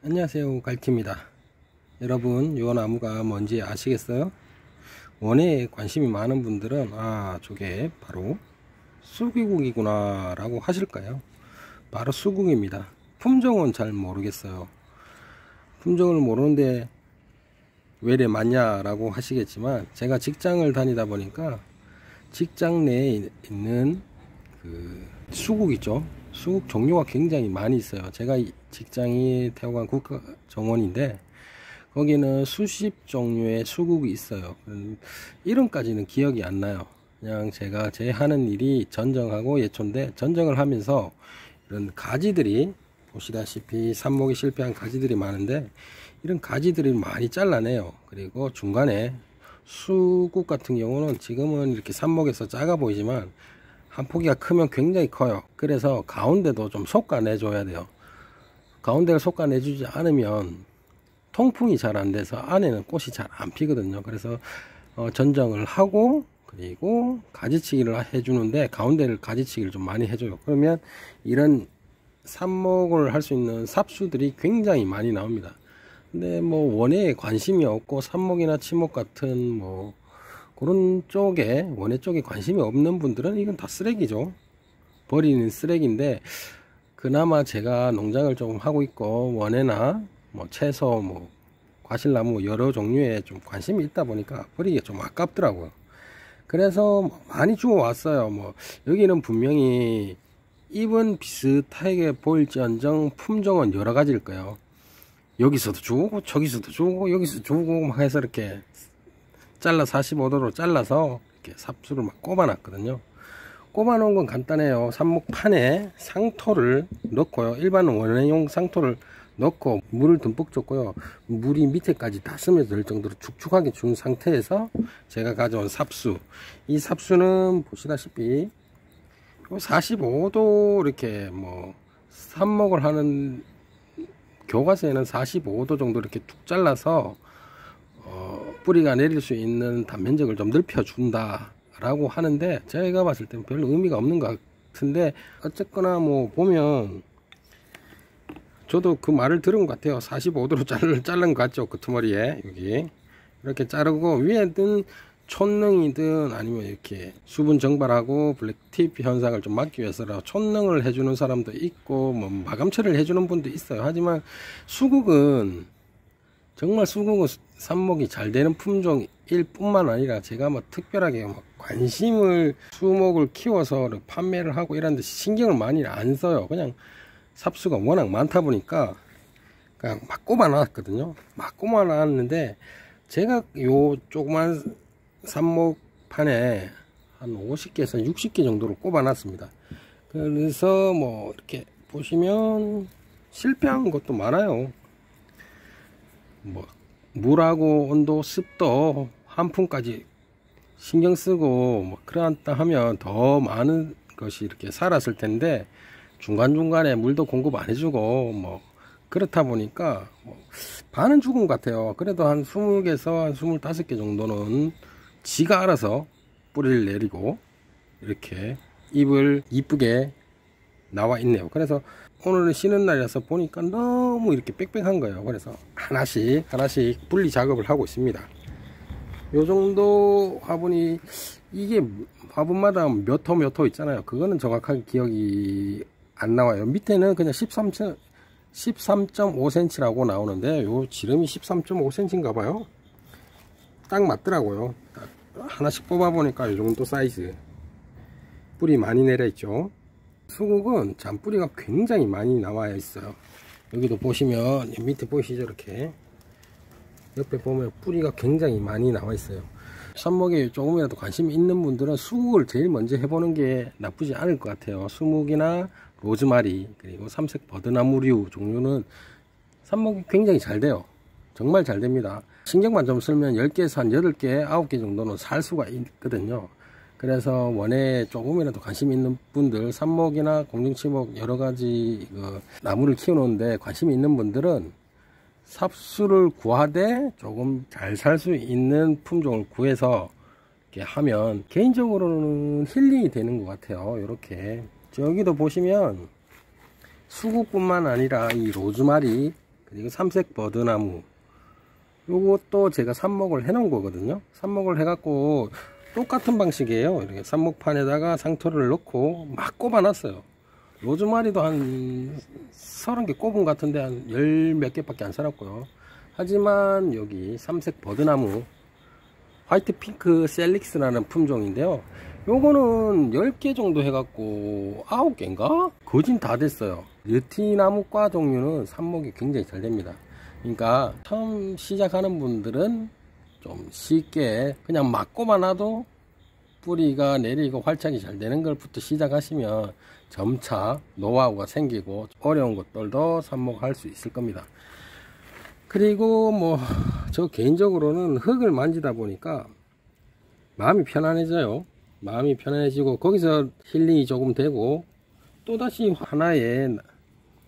안녕하세요, 갈키입니다. 여러분, 요 나무가 뭔지 아시겠어요? 원예에 관심이 많은 분들은 저게 바로 수국이구나 라고 하실까요? 바로 수국입니다. 품종은 잘 모르겠어요. 품종을 모르는데 왜 이래 많냐 라고 하시겠지만, 제가 직장을 다니다 보니까 직장 내에 있는 그 수국이죠. 수국 종류가 굉장히 많이 있어요. 제가 직장이 태화강 국가정원인데 거기는 수십 종류의 수국이 있어요. 이름까지는 기억이 안 나요. 그냥 제가 제 하는 일이 전정하고 예초인데, 전정을 하면서 이런 가지들이 보시다시피 삽목이 실패한 가지들이 많은데, 이런 가지들이 많이 잘라내요. 그리고 중간에 수국 같은 경우는 지금은 이렇게 삽목에서 작아 보이지만 한 포기가 크면 굉장히 커요. 그래서 가운데도 좀 솎아내줘야 돼요. 가운데를 솎아내주지 않으면 통풍이 잘 안 돼서 안에는 꽃이 잘 안 피거든요. 그래서 전정을 하고, 그리고 가지치기를 해주는데, 가운데를 가지치기를 좀 많이 해줘요. 그러면 이런 삽목을 할 수 있는 삽수들이 굉장히 많이 나옵니다. 근데 뭐 원예에 관심이 없고 삽목이나 치목 같은 그런 쪽에, 원예 쪽에 관심이 없는 분들은 이건 다 쓰레기죠. 버리는 쓰레기인데, 그나마 제가 농장을 조금 하고 있고 원예나 채소, 과실나무 여러 종류에 좀 관심이 있다 보니까 버리기가 좀 아깝더라고요. 그래서 많이 주워 왔어요. 여기는 분명히 잎은 비슷하게 보일지언정 품종은 여러 가지일 거예요. 여기서도 주우고 저기서도 주우고 여기서 주우고 막 해서 이렇게 잘라 45도로 잘라서 이렇게 삽수를 막 꼽아 놨거든요. 꼽아 놓은 건 간단해요. 삽목판에 상토를 넣고요, 일반 원예용 상토를 넣고 물을 듬뿍 줬고요, 물이 밑에까지 다 스며들 정도로 축축하게 준 상태에서 제가 가져온 삽수, 이 삽수는 보시다시피 45도 이렇게 삽목을 하는 교과서에는 45도 정도 이렇게 툭 잘라서 뿌리가 내릴 수 있는 단면적을 좀 넓혀 준다 라고 하는데, 제가 봤을 때는 별로 의미가 없는 것 같은데, 어쨌거나 보면 저도 그 말을 들은 것 같아요. 45도로 자른 것 같죠. 끄트머리에 여기 이렇게 자르고, 위에든 촌능이든 아니면 이렇게 수분 정발하고 블랙팁 현상을 좀 막기 위해서 촌능을 해주는 사람도 있고 마감 처리를 해주는 분도 있어요. 하지만 수국은 정말 삽목이 잘 되는 품종일 뿐만 아니라, 제가 특별하게 관심을, 수목을 키워서 판매를 하고 이런데 신경을 많이 안 써요. 그냥 삽수가 워낙 많다 보니까 그냥 막 꼽아 놨거든요. 막 꼽아 놨는데, 제가 요 조그만 삽목판에 한 50개에서 60개 정도로 꼽아 놨습니다. 그래서 이렇게 보시면 실패한 것도 많아요. 물하고 온도, 습도, 한풍까지 신경 쓰고 그렇다 하면 더 많은 것이 이렇게 살았을 텐데, 중간중간에 물도 공급 안 해주고 그렇다 보니까 반은 죽은 것 같아요. 그래도 한 20개에서 한 25개 정도는 지가 알아서 뿌리를 내리고 이렇게 잎을 이쁘게 나와 있네요. 그래서 오늘은 쉬는 날이라서 보니까 너무 이렇게 빽빽한 거예요. 그래서 하나씩 분리 작업을 하고 있습니다. 요 정도 화분이, 이게 화분마다 몇 호 있잖아요. 그거는 정확하게 기억이 안 나와요. 밑에는 그냥 13.5cm라고 나오는데, 요 지름이 13.5cm인가 봐요. 딱 맞더라고요. 하나씩 뽑아 보니까 요 정도 사이즈. 뿌리 많이 내려 있죠. 수국은 잔뿌리가 굉장히 많이 나와 있어요. 여기도 보시면, 밑에 보이시죠? 이렇게 옆에 보면 뿌리가 굉장히 많이 나와 있어요. 삽목에 조금이라도 관심이 있는 분들은 수국을 제일 먼저 해보는 게 나쁘지 않을 것 같아요. 수묵이나 로즈마리, 그리고 삼색 버드나무류 종류는 삽목이 굉장히 잘 돼요. 정말 잘 됩니다. 신경만 좀 쓰면 10개에서 한 8개, 9개 정도는 살 수가 있거든요. 그래서 원예에 조금이라도 관심 있는 분들, 삽목이나 공중치목 여러가지 나무를 키우는데 관심이 있는 분들은 삽수를 구하되 조금 잘 살 수 있는 품종을 구해서 이렇게 하면 개인적으로는 힐링이 되는 것 같아요. 이렇게 저기도 보시면 수국뿐만 아니라 이 로즈마리, 그리고 삼색 버드나무, 요것도 제가 삽목을 해 놓은 거거든요. 삽목을 해 갖고 똑같은 방식이에요. 이렇게 삽목판에다가 상토를 넣고 막 꼽아 놨어요. 로즈마리도 한 30개 꼽은 것 같은데 한 10몇 개밖에 안 살았고요. 하지만 여기 삼색 버드나무 화이트 핑크 셀릭스라는 품종인데요. 요거는 10개 정도 해갖고 9개인가? 거진 다 됐어요. 느티나무과 종류는 삽목이 굉장히 잘 됩니다. 그러니까 처음 시작하는 분들은 좀 쉽게 그냥 막 꼽아놔도 뿌리가 내리고 활착이 잘 되는 걸부터 시작하시면 점차 노하우가 생기고 어려운 것들도 삽목할 수 있을 겁니다. 그리고 뭐 저 개인적으로는 흙을 만지다 보니까 마음이 편안해져요. 마음이 편안해지고 거기서 힐링이 조금 되고 또다시 하나의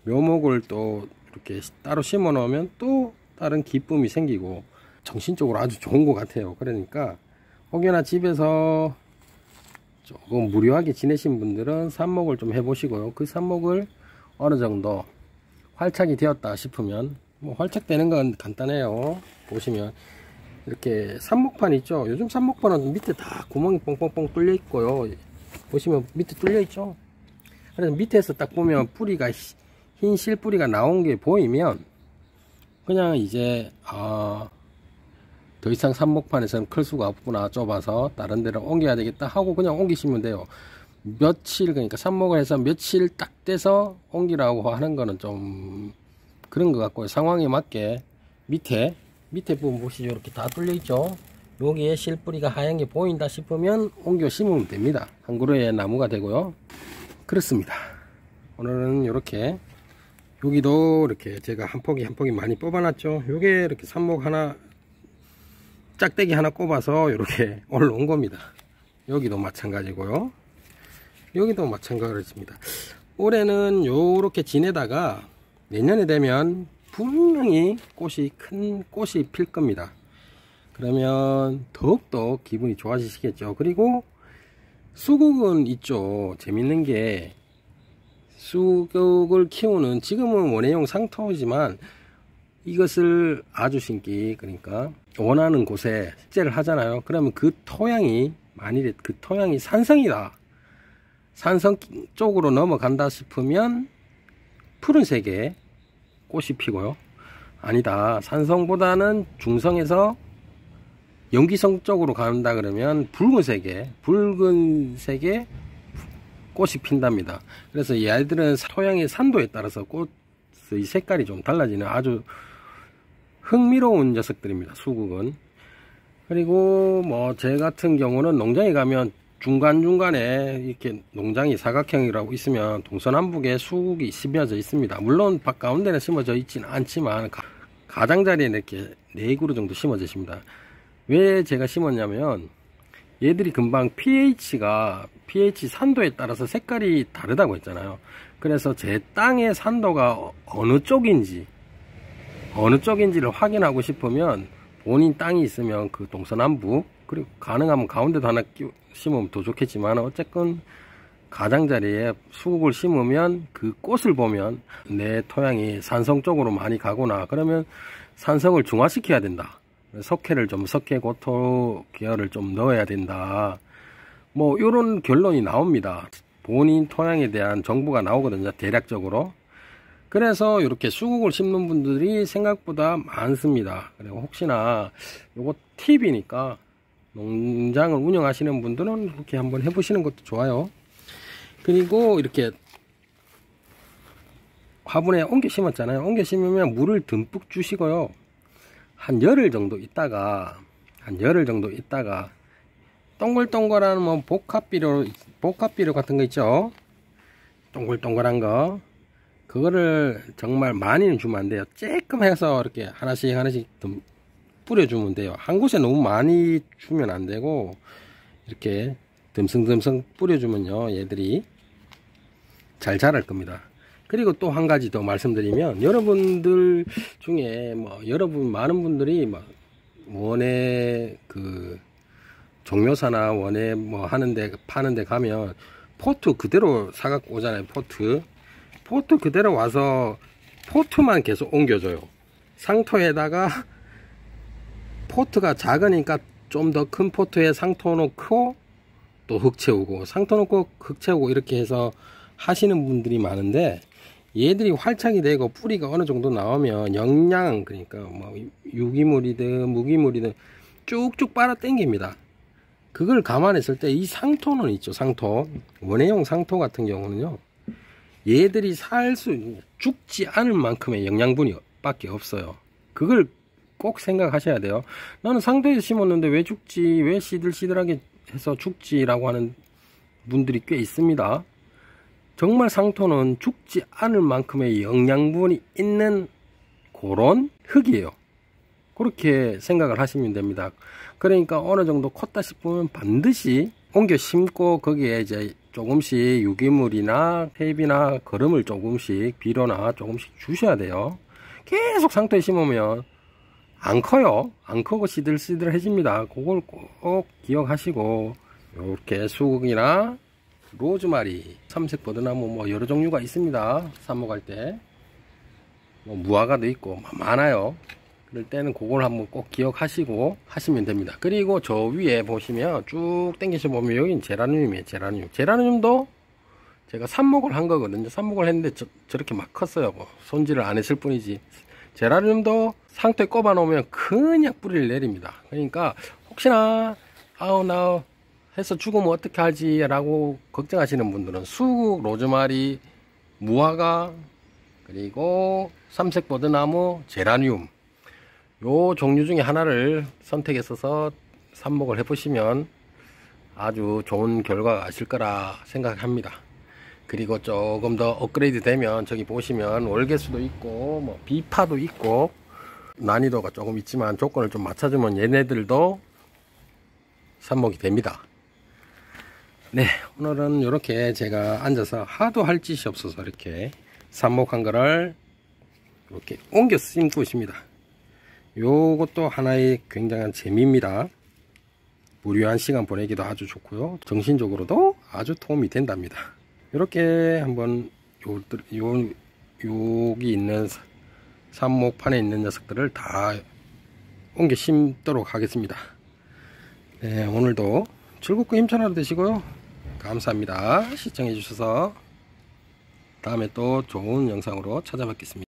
묘목을 또 이렇게 따로 심어 놓으면 또 다른 기쁨이 생기고 정신적으로 아주 좋은 것 같아요. 그러니까 혹여나 집에서 조금 무료하게 지내신 분들은 삽목을 좀 해보시고요. 그 삽목을 어느 정도 활착이 되었다 싶으면, 뭐 활착되는 건 간단해요. 보시면 이렇게 삽목판 있죠. 요즘 삽목판은 밑에 다 구멍이 뻥뻥뻥 뚫려 있고요. 보시면 밑에 뚫려 있죠. 그래서 밑에서 딱 보면 뿌리가 흰 실뿌리가 나온 게 보이면 그냥 이제 더 이상 삽목판에서는 클 수가 없구나, 좁아서 다른 데로 옮겨야 되겠다 하고 그냥 옮기시면 돼요. 며칠, 그러니까 삽목을 해서 며칠 딱 떼서 옮기라고 하는 거는 좀 그런 것 같고요. 상황에 맞게 밑에 부분 보시죠. 이렇게 다 뚫려 있죠. 여기에 실뿌리가 하얀 게 보인다 싶으면 옮겨 심으면 됩니다. 한 그루의 나무가 되고요. 그렇습니다. 오늘은 이렇게, 여기도 이렇게 제가 한 포기 한 포기 많이 뽑아 놨죠. 요게 이렇게 삽목 하나, 짝대기 하나 꼽아서 이렇게 올라온 겁니다. 여기도 마찬가지고요. 여기도 마찬가지입니다. 올해는 요렇게 지내다가 내년에 되면 분명히 큰 꽃이 필 겁니다. 그러면 더욱더 기분이 좋아지시겠죠. 그리고 수국은 있죠. 재밌는 게 수국을 키우는, 지금은 원예용 상토지만 이것을 아주 신기, 그러니까 원하는 곳에 식재를 하잖아요. 그러면 그 토양이, 만일에 그 토양이 산성이다, 산성 쪽으로 넘어간다 싶으면 푸른색의 꽃이 피고요. 아니다, 산성보다는 중성에서 염기성 쪽으로 간다 그러면 붉은색의 꽃이 핀답니다. 그래서 이 아이들은 토양의 산도에 따라서 꽃의 색깔이 좀 달라지는 아주 흥미로운 녀석들입니다. 수국은. 그리고 뭐 제 같은 경우는 농장에 가면 중간중간에 이렇게 농장이 사각형이라고 있으면 동서남북에 수국이 심어져 있습니다. 물론 가운데는 심어져 있지는 않지만 가장자리에 이렇게 4그루 정도 심어져 있습니다. 왜 제가 심었냐면 얘들이 금방 pH 산도에 따라서 색깔이 다르다고 했잖아요. 그래서 제 땅의 산도가 어느 쪽인지를 확인하고 싶으면 본인 땅이 있으면 그 동서남북, 그리고 가능하면 가운데도 하나 심으면 더 좋겠지만 어쨌건 가장자리에 수국을 심으면 그 꽃을 보면 내 토양이 산성 쪽으로 많이 가구나, 그러면 산성을 중화시켜야 된다, 석회를 좀, 석회 고토 계열을 좀 넣어야 된다, 뭐 이런 결론이 나옵니다. 본인 토양에 대한 정보가 나오거든요, 대략적으로. 그래서 이렇게 수국을 심는 분들이 생각보다 많습니다. 그리고 혹시나 요거 팁이니까 농장을 운영하시는 분들은 이렇게 한번 해보시는 것도 좋아요. 그리고 이렇게 화분에 옮겨 심었잖아요. 옮겨 심으면 물을 듬뿍 주시고요. 한 열흘 정도 있다가 동글동글한 뭐 복합비료 같은 거 있죠. 동글동글한 거, 그거를 정말 많이는 주면 안 돼요. 조금 해서 이렇게 하나씩 뿌려주면 돼요. 한 곳에 너무 많이 주면 안 되고 이렇게 듬성듬성 뿌려주면요, 얘들이 잘 자랄 겁니다. 그리고 또 한 가지 더 말씀드리면, 여러분들 중에 많은 분들이 원예 그 종묘사나 원예 파는데 가면 포트 그대로 사갖고 오잖아요. 포트 그대로 와서 포트만 계속 옮겨줘요. 상토에다가 포트가 작으니까 좀 더 큰 포트에 상토 놓고 또 흙 채우고, 상토 놓고 흙 채우고, 이렇게 해서 하시는 분들이 많은데, 얘들이 활착이 되고 뿌리가 어느 정도 나오면 영양, 그러니까 뭐 유기물이든 무기물이든 쭉쭉 빨아 당깁니다. 그걸 감안했을 때 이 상토는 있죠. 상토, 원예용 상토 같은 경우는요, 얘들이 죽지 않을 만큼의 영양분이 밖에 없어요. 그걸 꼭 생각하셔야 돼요. 나는 상토에서 심었는데 왜 죽지, 왜 시들시들하게 해서 죽지라고 하는 분들이 꽤 있습니다. 정말 상토는 죽지 않을 만큼의 영양분이 있는 그런 흙이에요. 그렇게 생각을 하시면 됩니다. 그러니까 어느 정도 컸다 싶으면 반드시 옮겨 심고, 거기에 이제 조금씩 유기물이나 탭이나 거름을 조금씩, 비료나 조금씩 주셔야 돼요. 계속 상토에 심으면 안 커요. 안 크고 시들시들해집니다. 그걸 꼭 기억하시고, 이렇게 수국이나 로즈마리, 삼색 버드나무 뭐 여러 종류가 있습니다. 삽목할 때 뭐 무화과도 있고 많아요. 그럴 때는 그걸 한번 꼭 기억하시고 하시면 됩니다. 그리고 저 위에 보시면 쭉 당기셔 보면 여긴 제라늄이에요. 제라늄도 제가 삽목을 한 거거든요. 삽목을 했는데 저렇게 막 컸어요. 뭐 손질을 안 했을 뿐이지. 제라늄도 상토에 꼽아 놓으면 그냥 뿌리를 내립니다. 그러니까 혹시나 나 해서 죽으면 어떻게 하지 라고 걱정하시는 분들은 수국, 로즈마리, 무화과, 그리고 삼색 버드나무, 제라늄, 요 종류 중에 하나를 선택해서 삽목을 해 보시면 아주 좋은 결과가 있을 거라 생각합니다. 그리고 조금 더 업그레이드 되면 저기 보시면 월계수도 있고 뭐 비파도 있고 난이도가 조금 있지만 조건을 좀 맞춰주면 얘네들도 삽목이 됩니다. 네, 오늘은 이렇게 제가 앉아서 하도 할 짓이 없어서 이렇게 삽목한 거를 이렇게 옮겨 심고 있습니다. 요것도 하나의 굉장한 재미입니다. 무료한 시간 보내기도 아주 좋고요, 정신적으로도 아주 도움이 된답니다. 이렇게 한번 여기 있는 삽목판에 있는 녀석들을 다 옮겨 심도록 하겠습니다. 네, 오늘도 즐겁고 힘찬 하루 되시고요. 감사합니다. 시청해 주셔서 다음에 또 좋은 영상으로 찾아뵙겠습니다.